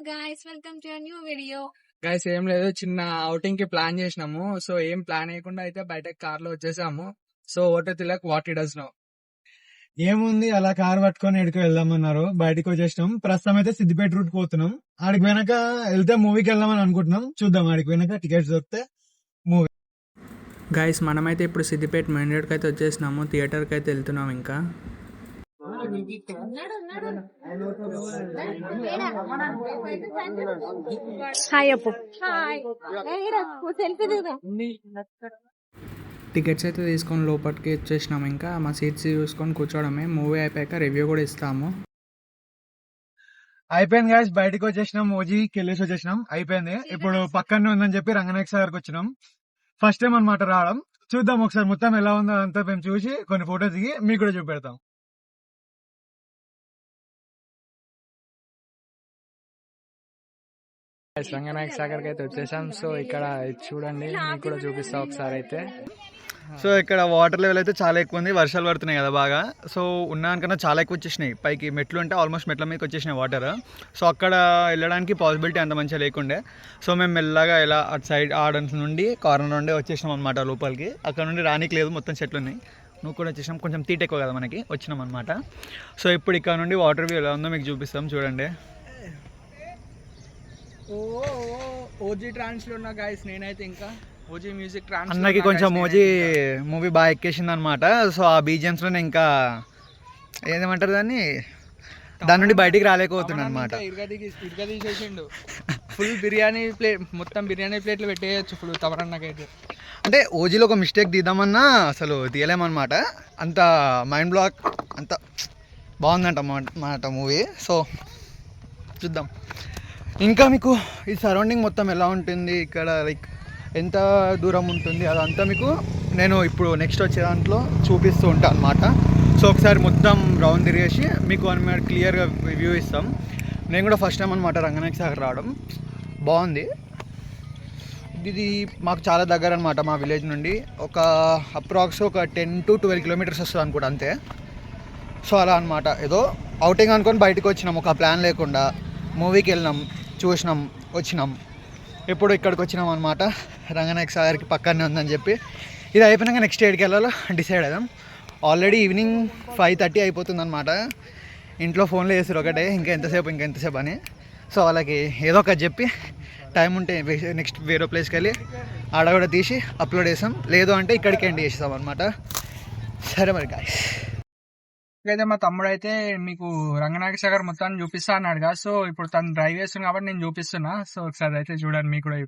guys, welcome to a new video. Guys ఏం లేదు, చిన్న అవుటింగ్ కి ప్లాన్ చేసినాము. సో ఏం ప్లాన్ చేయకుండా అయితే బయట కార్ లో వచ్చేసాము. సో ఓటో తిలక్ వాట్ ఇట్ డస్ నో. ఏముంది, అలా కార్ పట్టుకొని ఎక్కడికి వెళ్దామన్నారు. బయటకు వచ్చేసినాం. ప్రస్తుతం అయితే సిద్దిపేట రూట్ పోతున్నాం. ఆడికి వెనక వెళ్తే మూవీకి వెళ్దామని అనుకుంటున్నాం. చూద్దాం, ఆడికి వెనక టికెట్స్ దొరికితే మూవీ. గైస్ మనమైతే ఇప్పుడు సిద్దిపేట మెయిన్ రోడ్ కి అయితే వచ్చేసినాము. థియేటర్ కి అయితే వెళ్తున్నాం. ఇంకా టికెట్స్ అయితే తీసుకొని లోపలికి వచ్చేసినాము. ఇంకా మా సీట్స్ చూసుకొని కూర్చోవడమే. మూవీ అయిపోయాక రివ్యూ కూడా ఇస్తాము. అయిపోయింది గాయస్, బయటకు వచ్చేసినాం. ఓజీకి వెళ్ళేసి వచ్చేసినాం. అయిపోయింది. ఇప్పుడు పక్కనే ఉందని చెప్పి రంగనాయక సాగర్కి వచ్చినాం. ఫస్ట్ టైం అనమాట రావడం. చూద్దాం ఒకసారి మొత్తం ఎలా ఉందో అంతా మేము చూసి కొన్ని ఫోటోస్ దిగి మీకు కూడా చూపెడతాం. రంగనాయక సాగర్ కి అయితే వచ్చేసాం. సో ఇక్కడ చూడండి, మీకు కూడా చూపిస్తా ఒకసారి అయితే. సో ఇక్కడ వాటర్ లెవెల్ అయితే చాలా ఎక్కువ ఉంది. వర్షాలు పడుతున్నాయి కదా బాగా. సో ఉన్నాకన్నా చాలా ఎక్కువ వచ్చేసినాయి. పైకి మెట్లు అంటే ఆల్మోస్ట్ మెట్ల మీదకి వచ్చేసినాయి వాటర్. సో అక్కడ వెళ్ళడానికి పాసిబిలిటీ అంత మంచిగా లేకుండే. సో మేము మెల్లగా ఇలా అటు సైడ్ ఆడన్స్ నుండి కార్నర్ నుండి వచ్చేసినాం అనమాట లోపలికి. అక్కడ నుండి రానికి లేదు, మొత్తం చెట్లు ఉన్నాయి. నువ్వు కూడా వచ్చేసాం. కొంచెం తీట ఎక్కువ కదా మనకి, వచ్చినాం అనమాట. సో ఇప్పుడు ఇక్కడ నుండి వాటర్ వ్యూ ఎలా ఉందో మీకు చూపిస్తాం, చూడండి. ఓజీ ట్రాన్స్ లో ఉన్నా గాయస్. నేనైతే ఇంకా ఓజీ మ్యూజిక్ ట్రాన్స్ అన్నకి కొంచెం ఓజీ మూవీ బాగా ఎక్కేసింది అనమాట. సో ఆ బీజిఎమ్స్ లోనే ఇంకా ఏదేమంటారు దాని నుండి బయటికి రాలేకపోతున్నాను అనమాట. ఇరుగా తీసేసిండు. ఫుల్ బిర్యానీ ప్లేట్, మొత్తం బిర్యానీ ప్లేట్లు పెట్టేయచ్చు ఫుల్ తమరన్నకైతే. అంటే ఓజీలో ఒక మిస్టేక్ తీద్దామన్నా అసలు తీయలేమన్నమాట. అంత మైండ్ బ్లాక్, అంత బాగుందంట మాట మూవీ. సో చూద్దాం. ఇంకా మీకు ఈ సరౌండింగ్ మొత్తం ఎలా ఉంటుంది, ఇక్కడ లైక్ ఎంత దూరం ఉంటుంది, అదంతా మీకు నేను ఇప్పుడు నెక్స్ట్ వచ్చే దాంట్లో చూపిస్తూ ఉంటాను అనమాట. సో ఒకసారి మొత్తం రౌండ్ తిరిగేసి మీకు అన్నమాట క్లియర్గా వ్యూ ఇస్తాం. నేను కూడా ఫస్ట్ టైం అనమాట రంగనాయక సాగర్ రావడం. బాగుంది. ఇది మాకు చాలా దగ్గర అనమాట. మా విలేజ్ నుండి ఒక అప్రాక్స్ ఒక 10 to 12 kilometers వస్తుంది అనుకుంటా, అంతే. సో అలా అనమాట. ఏదో అవుటింగ్ అనుకొని బయటకు వచ్చినాం, ఒక ప్లాన్ లేకుండా. మూవీకి వెళ్ళినాం, చూసినాం, వచ్చినాం. ఇప్పుడు ఇక్కడికి వచ్చినాం అనమాట. రంగనాయక సాగర్కి పక్కనే ఉందని చెప్పి. ఇది అయిపోయినాక నెక్స్ట్ ఎయిడ్కి వెళ్ళాలో డిసైడ్ అవుదాం. ఆల్రెడీ ఈవినింగ్ 5:30 అయిపోతుంది అనమాట. ఇంట్లో ఫోన్లో చేస్తారు ఒకటే, ఇంకా ఎంతసేపు అని. సో వాళ్ళకి ఏదో ఒకటి చెప్పి టైం ఉంటే నెక్స్ట్ వేరే ప్లేస్కి వెళ్ళి ఆడ కూడా తీసి అప్లోడ్ చేసాం. లేదు అంటే ఇక్కడికి ఎండ్ చేస్తాం అనమాట. సరే మరి గాయ్స్, అయితే మా తమ్ముడు అయితే మీకు రంగనాయక సాగర్ మొత్తాన్ని చూపిస్తా అన్నాడు కదా. సో ఇప్పుడు తను డ్రైవ్ చేస్తుంది కాబట్టి నేను చూపిస్తున్నా. సో ఒకసారి అయితే చూడండి, మీకు కూడా.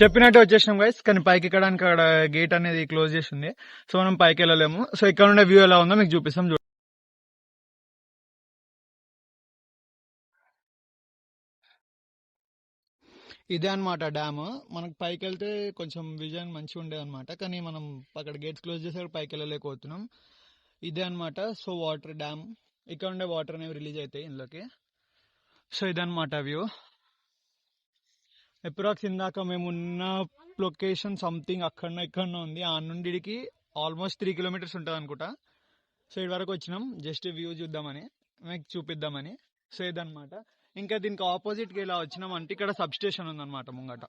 చెప్పినట్టు వచ్చేసినాం గైస్. కానీ పైకి ఎక్కడానికి అక్కడ గేట్ అనేది క్లోజ్ చేసి ఉంది. సో మనం పైకి వెళ్ళలేము. సో ఇక్కడ ఉండే వ్యూ ఎలా ఉందో మీకు చూపిస్తాం. ఇదే అనమాట డ్యామ్. మనకు పైకి వెళ్తే కొంచెం విజన్ మంచిగా ఉండేది అనమాట, కానీ మనం అక్కడ గేట్స్ క్లోజ్ చేసాక పైకి వెళ్ళలేకపోతున్నాం. ఇదే అనమాట. సో వాటర్ డ్యామ్, ఇక్కడ ఉండే వాటర్ అనేవి రిలీజ్ అవుతాయి ఇందులోకి. సో ఇదన్నమాట వ్యూ. అప్రాక్స్ ఇందాక మేము ఉన్న లొకేషన్ సంథింగ్ ఇక్కడ ఉంది. ఆ నుండి ఇడికి ఆల్మోస్ట్ 3 కిలోమీటర్స్ ఉంటుంది అనుకుంటా. సో ఇటు వరకు వచ్చినాం జస్ట్ వ్యూ చూద్దామని, మీకు చూపిద్దామని. సో ఇదన్నమాట. ఇంకా దీనికి ఆపోజిట్కి ఇలా వచ్చినామంటే ఇక్కడ సబ్ స్టేషన్ ఉందన్నమాట ముంగట,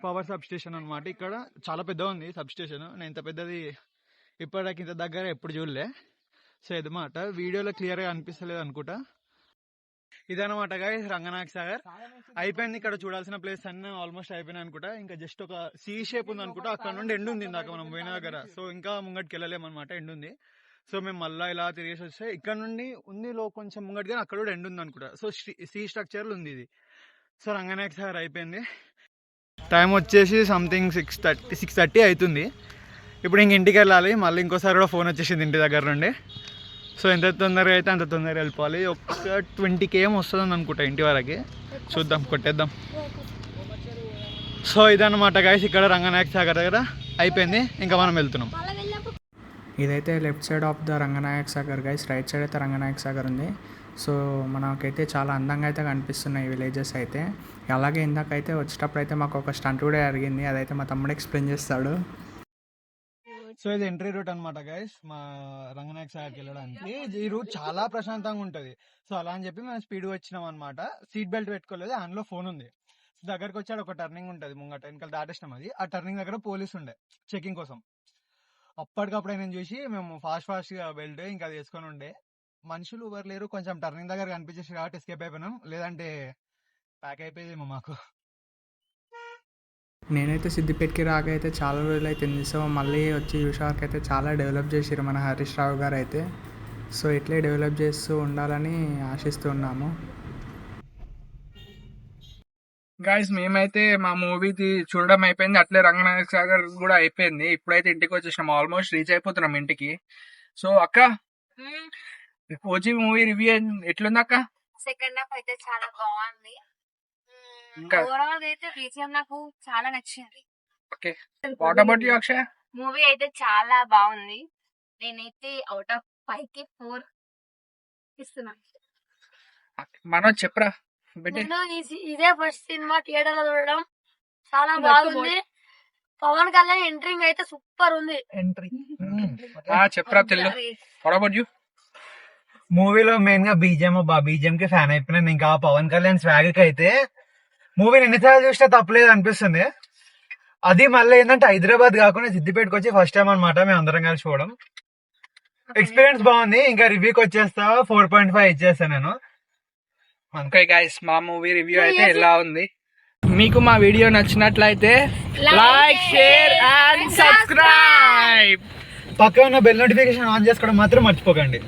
పవర్ సబ్ స్టేషన్ అనమాట. ఇక్కడ చాలా పెద్దగా ఉంది సబ్ స్టేషన్. నేను ఇంత పెద్దది ఇప్పటికి ఇంత దగ్గర ఎప్పుడు చూడలే. సో ఇదన్నమాట. వీడియోలో క్లియర్గా అనిపిస్తలేదు అనుకుంటా. ఇదన్నమాట గాయ్స్ రంగనాయక సాగర్. అయిపోయింది. ఇక్కడ చూడాల్సిన ప్లేస్ అన్నీ ఆల్మోస్ట్ అయిపోయినాయి అనుకుంటా. ఇంకా జస్ట్ ఒక సి షేప్ ఉంది అనుకుంటా. అక్కడ నుండి ఎండ్ ఉంది ఇందాక మనం పోయిన దగ్గర. సో ఇంకా ముంగటికి వెళ్ళలేమన్నమాట, ఎండ్ ఉంది. సో మేము మళ్ళీ ఇలా తిరిగేసి వస్తే ఇక్కడ నుండి ఉంది కొంచెం ముంగటిగా, అక్కడ కూడా ఎండ్ ఉంది అనుకుంటా. సో సి స్ట్రక్చర్లు ఉంది ఇది. సో రంగనాయక సాగర్ అయిపోయింది. టైం వచ్చేసి సంథింగ్ 6:30 అవుతుంది. ఇప్పుడు ఇంక ఇంటికి వెళ్ళాలి. మళ్ళీ ఇంకోసారి కూడా ఫోన్ వచ్చేసింది ఇంటి దగ్గర నుండి. సో ఎంత తొందరగా అయితే అంత తొందరగా వెళ్ళిపోవాలి. ఒక 20 km వస్తుందని అనుకుంటా ఇంటి వరకు. చూద్దాం, కొట్టేద్దాం. సో ఇదన్నమాట గైస్, ఇక్కడ రంగనాయక సాగర్ దగ్గర అయిపోయింది. ఇంకా మనం వెళ్తున్నాం. ఇదైతే left side of the Ranganayaka Sagar guys, right side అయితే రంగనాయక సాగర్ ఉంది. సో మనకైతే చాలా అందంగా అయితే కనిపిస్తున్నాయి ఈ విలేజెస్ అయితే. అలాగే ఇందాకైతే వచ్చేటప్పుడు అయితే మాకు ఒక స్టంట్ కూడా జరిగింది, అదైతే మా తమ్ముడు ఎక్స్ప్లెయిన్ చేస్తాడు. సో ఇది ఎంట్రీ రూట్ అనమాట గైస్, మా రంగనాయక సాగర్కి వెళ్ళడానికి. ఈ రూట్ చాలా ప్రశాంతంగా ఉంటుంది. సో అలా అని చెప్పి మేము స్పీడ్ వచ్చినాం అనమాట. సీట్ బెల్ట్ పెట్టుకోలేదు, అందులో ఫోన్ ఉంది. దగ్గరకు వచ్చాడు, ఒక టర్నింగ్ ఉంటుంది ముంగట, వెనకాల దాటేసినాం. అది ఆ టర్నింగ్ దగ్గర పోలీసు ఉండే చెకింగ్ కోసం. అప్పటికప్పుడు నేను చూసి మేము ఫాస్ట్గా బెల్ట్ ఇంకా అది వేసుకొని ఉండే. మనుషులు ఎవరు లేరు, కొంచెం టర్నింగ్ దగ్గర కనిపించేసి కాబట్టి ఎస్కేప్ అయిపోయినాం, లేదంటే ప్యాక్ అయిపోయేదేమో మాకు. నేనైతే సిద్దిపేటకి రాకైతే చాలా రోజులు అవుతుంది. సో మళ్ళీ వచ్చి చూసేవారికి అయితే చాలా డెవలప్ చేసారు మన హరీష్ రావు గారు అయితే. సో ఇట్లే డెవలప్ చేస్తూ ఉండాలని ఆశిస్తున్నాము. గాయస్ మేమైతే మా మూవీది చూడడం అయిపోయింది, అట్లే రంగనాయక సాగర్ కూడా అయిపోయింది. ఇప్పుడైతే ఇంటికి వచ్చేసినాం, ఆల్మోస్ట్ రీచ్ అయిపోతున్నాం ఇంటికి. సో అక్క, ఓజీ మూవీ రివ్యూ ఎట్లుంది అక్క? సెకండ్ హాఫ్ అయితే చాలా బాగుంది. ఇంకా ఓవరాల్ అయితే బీజిఎం నాకు చాలా నచ్చింది. Okay, what about you Akshay? Movie అయితే చాలా బాగుంది. నేనైతే అవుట్ ఆఫ్ 5కి 4 ఇస్తున్నా. మనోజ్ చెప్పరా. ఇదే ఫస్ట్ సినిమా థియేటర్ లో చూడడం, చాలా బాగుంది. పవన్ కళ్యాణ్ ఎంట్రింగ్ అయితే సూపర్ ఉంది. చెప్పరా తెలు. What about you? మూవీలో మెయిన్ గా బీజిఎం కి ఫ్యాన్ అయిపోయినాను. ఇంకా పవన్ కళ్యాణ్ స్వాగ్ కి అయితే మూవీని ఎన్నిసార్లు చూసినా తప్పలేదు అనిపిస్తుంది. అది మళ్ళీ ఏంటంటే హైదరాబాద్ కాకుండా సిద్దిపేటకి వచ్చి ఫస్ట్ టైం అనమాట మేము అందరం కలిసి చూడడం. ఎక్స్పీరియన్స్ బాగుంది. ఇంకా రివ్యూకి వచ్చేస్తా 4.5 ఇచ్చేస్తాను నేను. ఓకే గైస్, మా మూవీ రివ్యూ అయితే ఎలా ఉంది? మీకు మా వీడియో నచ్చినట్లయితే లైక్, షేర్ అండ్ సబ్స్క్రైబ్. పక్కన ఉన్న బెల్ నోటిఫికేషన్ ఆన్ చేసుకోవడం మాత్రం మర్చిపోకండి.